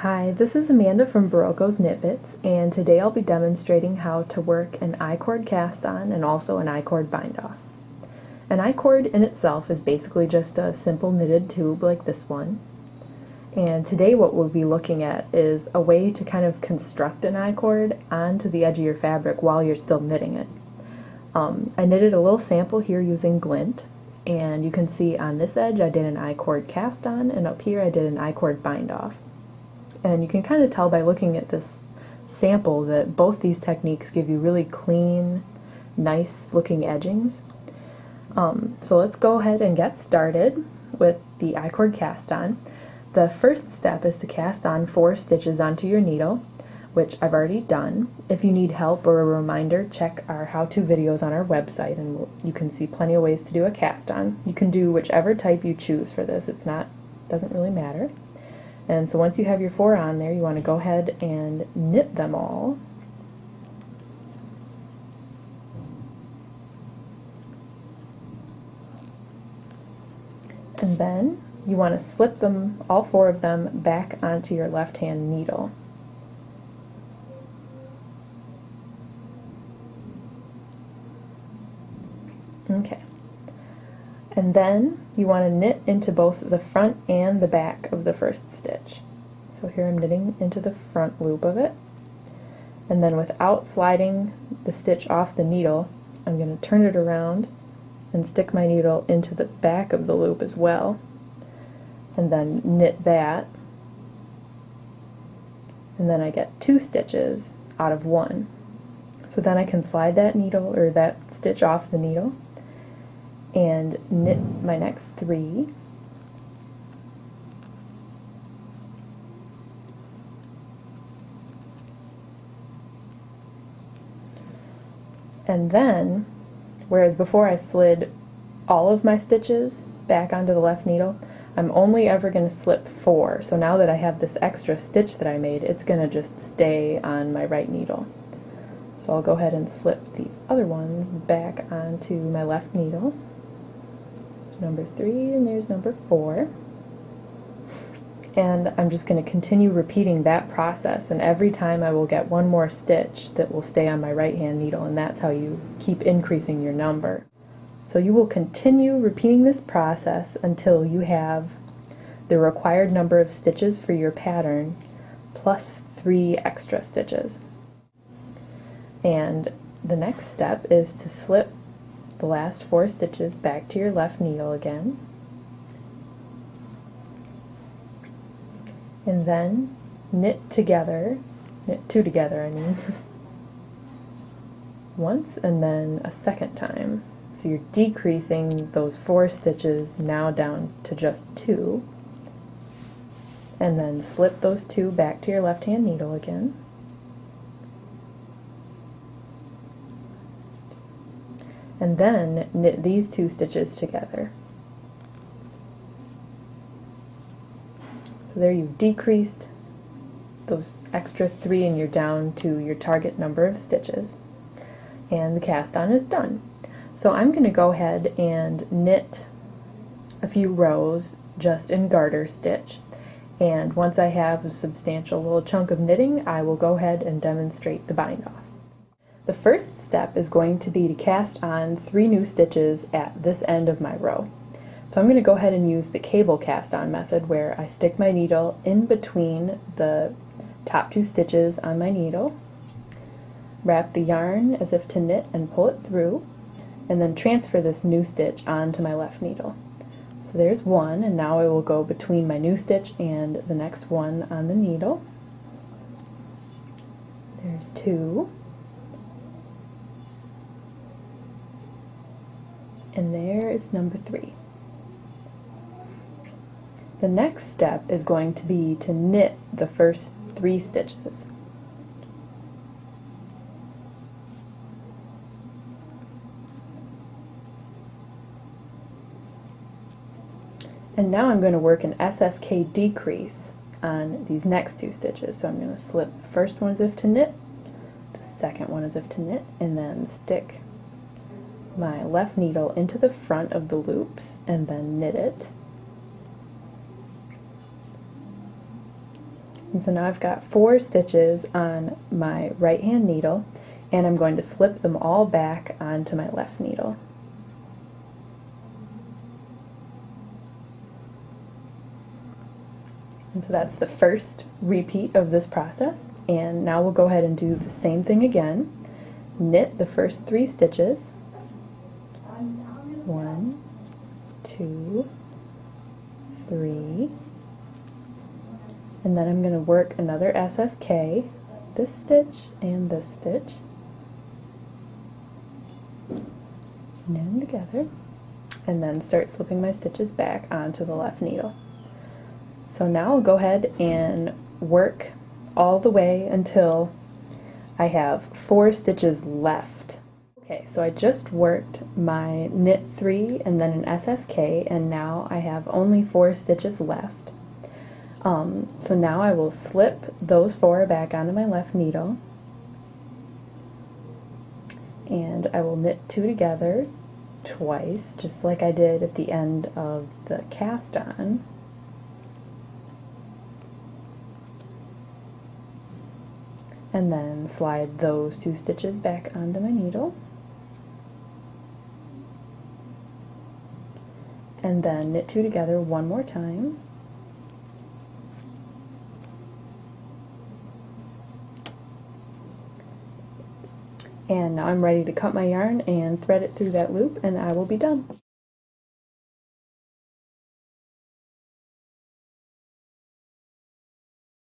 Hi, this is Amanda from Berroco's Knit Bits, and today I'll be demonstrating how to work an I-cord cast on and also an I-cord bind off. An I-cord in itself is basically just a simple knitted tube like this one, and today what we'll be looking at is a way to kind of construct an I-cord onto the edge of your fabric while you're still knitting it. I knitted a little sample here using glint, and you can see on this edge I did an I-cord cast on, and up here I did an I-cord bind off. And you can kind of tell by looking at this sample that both these techniques give you really clean, nice looking edgings. So let's go ahead and get started with the I-cord cast on. The first step is to cast on 4 stitches onto your needle, which I've already done. If you need help or a reminder, check our how-to videos on our website and you can see plenty of ways to do a cast on. You can do whichever type you choose for this. Doesn't really matter. And so once you have your 4 on there, you want to go ahead and knit them all. And then you want to slip them, all 4 of them, back onto your left-hand needle. Okay. And then you want to knit into both the front and the back of the first stitch. So here I'm knitting into the front loop of it, and then without sliding the stitch off the needle, I'm going to turn it around and stick my needle into the back of the loop as well, and then knit that, and then I get 2 stitches out of 1. So then I can slide that needle, or that stitch off the needle, and knit my next 3, and then, whereas before I slid all of my stitches back onto the left needle, I'm only ever going to slip 4. So now that I have this extra stitch that I made, it's going to just stay on my right needle. So I'll go ahead and slip the other ones back onto my left needle. Number 3, and there's number 4. And I'm just going to continue repeating that process, and every time I will get 1 more stitch that will stay on my right hand needle, and that's how you keep increasing your number. So you will continue repeating this process until you have the required number of stitches for your pattern plus 3 extra stitches. And the next step is to slip the last 4 stitches back to your left needle again, and then knit 2 together I mean, once and then a second time. So you're decreasing those 4 stitches now down to just 2, and then slip those 2 back to your left hand needle again, and then knit these 2 stitches together. So there you've decreased those extra 3 and you're down to your target number of stitches. And the cast on is done. So I'm going to go ahead and knit a few rows just in garter stitch. And once I have a substantial little chunk of knitting, I will go ahead and demonstrate the bind off. The first step is going to be to cast on 3 new stitches at this end of my row. So I'm going to go ahead and use the cable cast on method, where I stick my needle in between the top 2 stitches on my needle, wrap the yarn as if to knit and pull it through, and then transfer this new stitch onto my left needle. So there's 1, and now I will go between my new stitch and the next one on the needle. There's 2. And there is number 3. The next step is going to be to knit the first 3 stitches. And now I'm going to work an SSK decrease on these next 2 stitches. So I'm going to slip the first one as if to knit, the second one as if to knit, and then stick my left needle into the front of the loops and then knit it. And so now I've got 4 stitches on my right hand needle, and I'm going to slip them all back onto my left needle. And so that's the first repeat of this process, and now we'll go ahead and do the same thing again. Knit the first 3 stitches. 1, 2, 3, and then I'm going to work another SSK, this stitch and this stitch, knit them together, and then start slipping my stitches back onto the left needle. So now I'll go ahead and work all the way until I have 4 stitches left. Okay, so I just worked my knit 3 and then an SSK, and now I have only 4 stitches left. So now I will slip those 4 back onto my left needle, and I will knit 2 together twice, just like I did at the end of the cast on. And then slide those 2 stitches back onto my needle, and then knit 2 together one more time, and now I'm ready to cut my yarn and thread it through that loop, and I will be done.